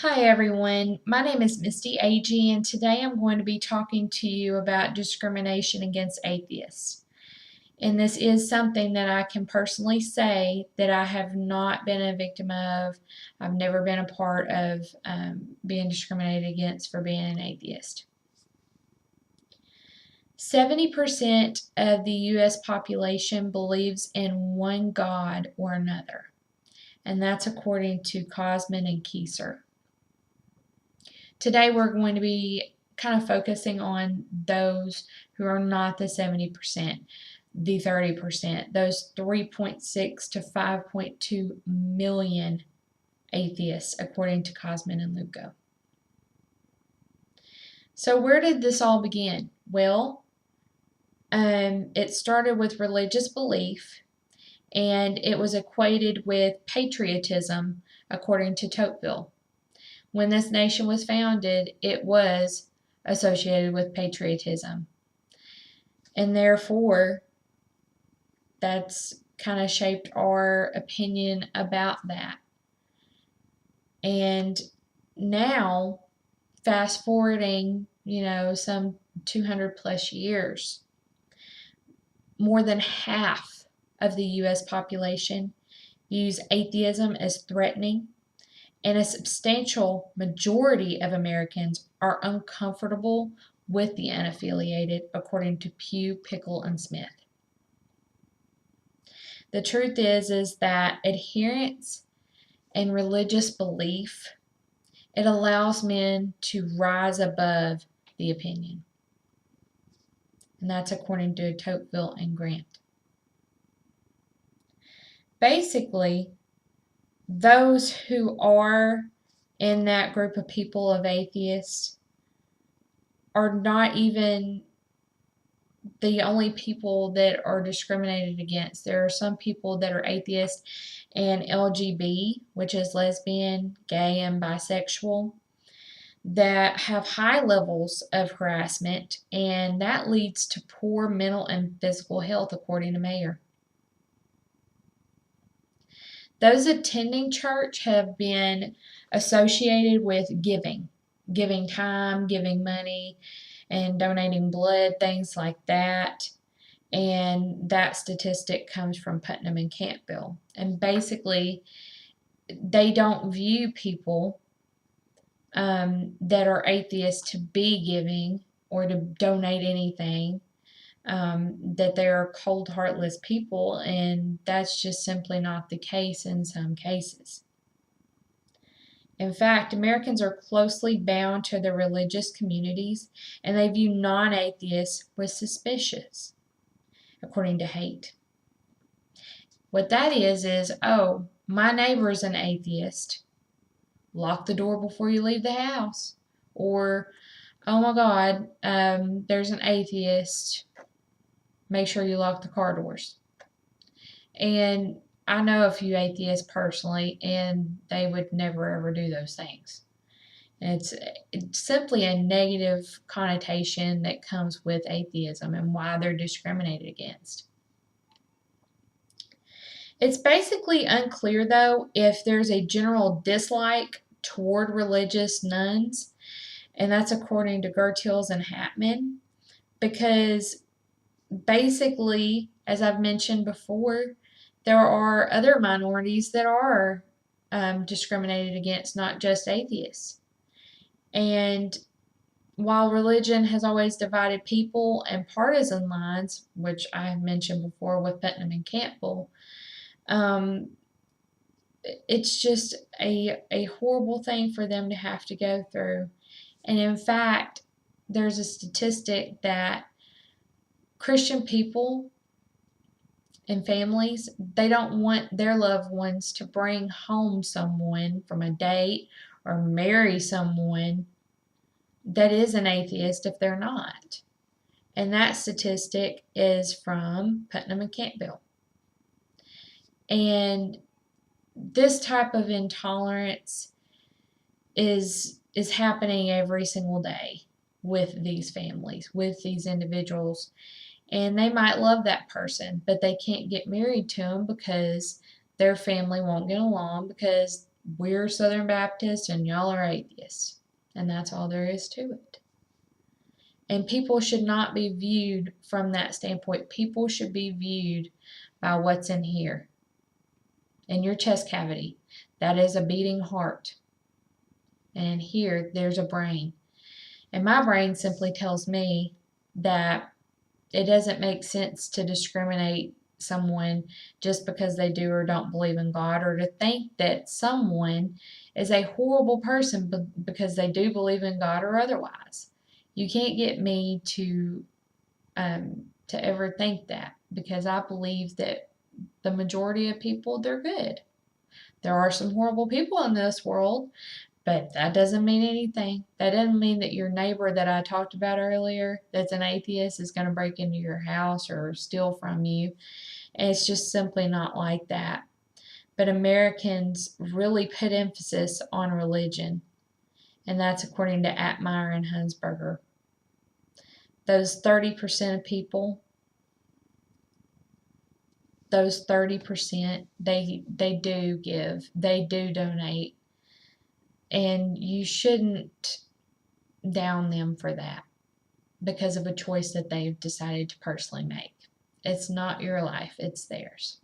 Hi everyone, my name is Misty Agee and today I'm going to be talking to you about discrimination against atheists. And this is something that I can personally say that I have not been a victim of. I've never been a part of being discriminated against for being an atheist. 70% of the U.S. population believes in one God or another, and that's according to Cosman and Kieser. Today we're going to be kind of focusing on those who are not the 70%, the 30%, those 3.6 to 5.2 million atheists, according to Cosman and Lugo. So where did this all begin? Well, it started with religious belief, and it was equated with patriotism, according to Tocqueville. When this nation was founded, it was associated with patriotism. And therefore, that's kind of shaped our opinion about that. And now, fast forwarding, some 200 plus years, more than half of the U.S. population views atheism as threatening, and a substantial majority of Americans are uncomfortable with the unaffiliated, according to Pew, Pickle, and Smith. The truth is that adherence and religious belief, it allows men to rise above the opinion. And that's according to Tocqueville and Grant. Basically, those who are in that group of people of atheists are not even the only people that are discriminated against. There are some people that are atheist and LGB, which is lesbian, gay, and bisexual, that have high levels of harassment, and that leads to poor mental and physical health, according to Mayer. Those attending church have been associated with giving time, giving money, and donating blood, things like that. And that statistic comes from Putnam and Campbell. And basically, they don't view people that are atheists to be giving or to donate anything, that they're cold, heartless people, and that's just simply not the case in some cases. In fact, Americans are closely bound to their religious communities, and they view non-atheists with suspicion, according to Haidt. What that is, oh, my neighbor's an atheist. Lock the door before you leave the house. Or, oh my God, there's an atheist. Make sure you lock the car doors. And I know a few atheists personally, and they would never ever do those things. And it's simply a negative connotation that comes with atheism and why they're discriminated against. It's basically unclear, though, if there's a general dislike toward religious nuns, and that's according to Gertels and Hatman, because basically, as I've mentioned before, there are other minorities that are discriminated against, not just atheists. And while religion has always divided people and partisan lines, which I have mentioned before with Putnam and Campbell, it's just a horrible thing for them to have to go through. And in fact, there's a statistic that Christian people and families, they don't want their loved ones to bring home someone from a date or marry someone that is an atheist if they're not. And that statistic is from Putnam and Campbell. And this type of intolerance is happening every single day with these families, with these individuals. And they might love that person, but they can't get married to them because their family won't get along, because we're Southern Baptists and y'all are atheists. And that's all there is to it. And people should not be viewed from that standpoint. People should be viewed by what's in here, in your chest cavity. That is a beating heart. And in here, there's a brain. And my brain simply tells me that it doesn't make sense to discriminate someone just because they do or don't believe in God, or to think that someone is a horrible person because they do believe in God or otherwise. You can't get me to ever think that, because I believe that the majority of people, they're good. There are some horrible people in this world, but that doesn't mean anything. That doesn't mean that your neighbor that I talked about earlier, that's an atheist, is going to break into your house or steal from you. And it's just simply not like that. But Americans really put emphasis on religion, and that's according to Atmeyer and Hunsberger. Those 30% of people, those 30%, they do give, they do donate, and you shouldn't down them for that because of a choice that they've decided to personally make. It's not your life, it's theirs.